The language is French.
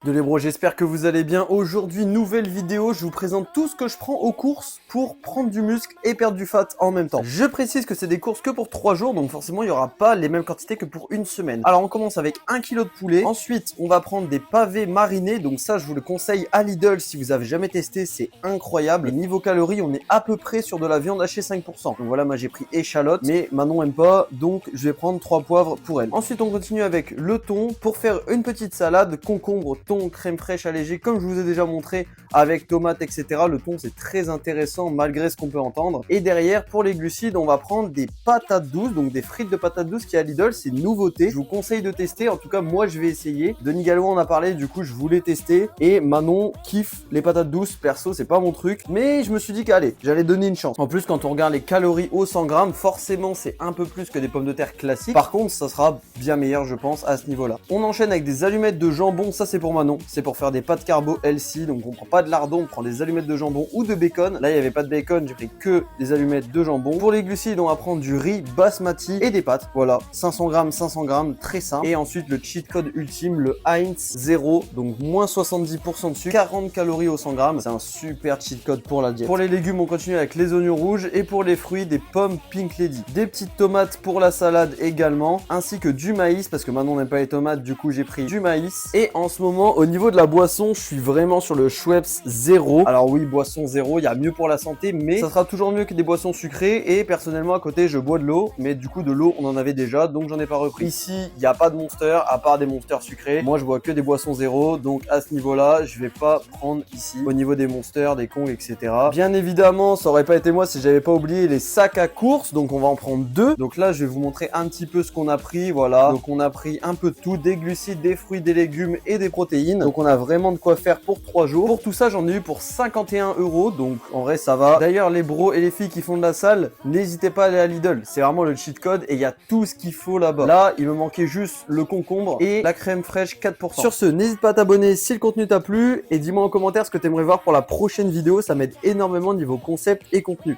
De les bros, j'espère que vous allez bien. Aujourd'hui, nouvelle vidéo, je vous présente tout ce que je prends aux courses pour prendre du muscle et perdre du fat en même temps. Je précise que c'est des courses que pour 3 jours, donc forcément il n'y aura pas les mêmes quantités que pour une semaine. Alors on commence avec 1 kg de poulet, ensuite on va prendre des pavés marinés, donc ça je vous le conseille à Lidl si vous avez jamais testé, c'est incroyable. Et niveau calories, on est à peu près sur de la viande hachée 5%. Donc voilà, moi j'ai pris échalote, mais Manon aime pas, donc je vais prendre 3 poivres pour elle. Ensuite on continue avec le thon pour faire une petite salade, concombre, thon, crème fraîche allégée, comme je vous ai déjà montré avec tomates, etc. Le thon c'est très intéressant malgré ce qu'on peut entendre. Et derrière, pour les glucides, on va prendre des patates douces, donc des frites de patates douces qui est à Lidl, c'est une nouveauté. Je vous conseille de tester, en tout cas moi je vais essayer. Denis Gallois en a parlé, du coup je voulais tester. Et Manon kiffe les patates douces, perso c'est pas mon truc, mais je me suis dit qu'allez, j'allais donner une chance. En plus quand on regarde les calories au 100 grammes, forcément c'est un peu plus que des pommes de terre classiques. Par contre ça sera bien meilleur je pense à ce niveau-là. On enchaîne avec des allumettes de jambon, ça c'est pour Manon, c'est pour faire des pâtes carbo healthy, donc on prend pas de lardon, on prend des allumettes de jambon ou de bacon. Là il n'y avait pas de bacon, j'ai pris que des allumettes de jambon. Pour les glucides on va prendre du riz basmati et des pâtes, voilà, 500 grammes, très simple. Et ensuite le cheat code ultime, le Heinz 0, donc moins 70% de sucre, 40 calories au 100 grammes, c'est un super cheat code pour la diète. Pour les légumes on continue avec les oignons rouges et pour les fruits des pommes Pink Lady, des petites tomates pour la salade également, ainsi que du maïs parce que Manon n'aime pas les tomates, du coup j'ai pris du maïs. Et en ce moment au niveau de la boisson je suis vraiment sur le Schweppes 0. Alors oui, boisson 0, il y a mieux pour la santé, mais ça sera toujours mieux que des boissons sucrées. Et personnellement à côté je bois de l'eau, mais du coup de l'eau on en avait déjà, donc j'en ai pas repris. Ici il n'y a pas de Monster à part des Monsters sucrés, moi je bois que des boissons 0, donc à ce niveau là je vais pas prendre ici au niveau des Monsters, des Kongs, etc. Bien évidemment ça aurait pas été moi si j'avais pas oublié les sacs à course, donc on va en prendre deux. Donc là je vais vous montrer un petit peu ce qu'on a pris, voilà. Donc on a pris un peu de tout, des glucides, des fruits, des légumes et des protéines, donc on a vraiment de quoi faire pour 3 jours. Pour tout ça j'en ai eu pour 51 €, donc en vrai ça va. D'ailleurs les bros et les filles qui font de la salle, n'hésitez pas à aller à Lidl, c'est vraiment le cheat code et il y a tout ce qu'il faut là-bas. Là il me manquait juste le concombre et la crème fraîche 4%. Sur ce, n'hésite pas à t'abonner si le contenu t'a plu et dis-moi en commentaire ce que tu aimerais voir pour la prochaine vidéo, ça m'aide énormément niveau concept et contenu.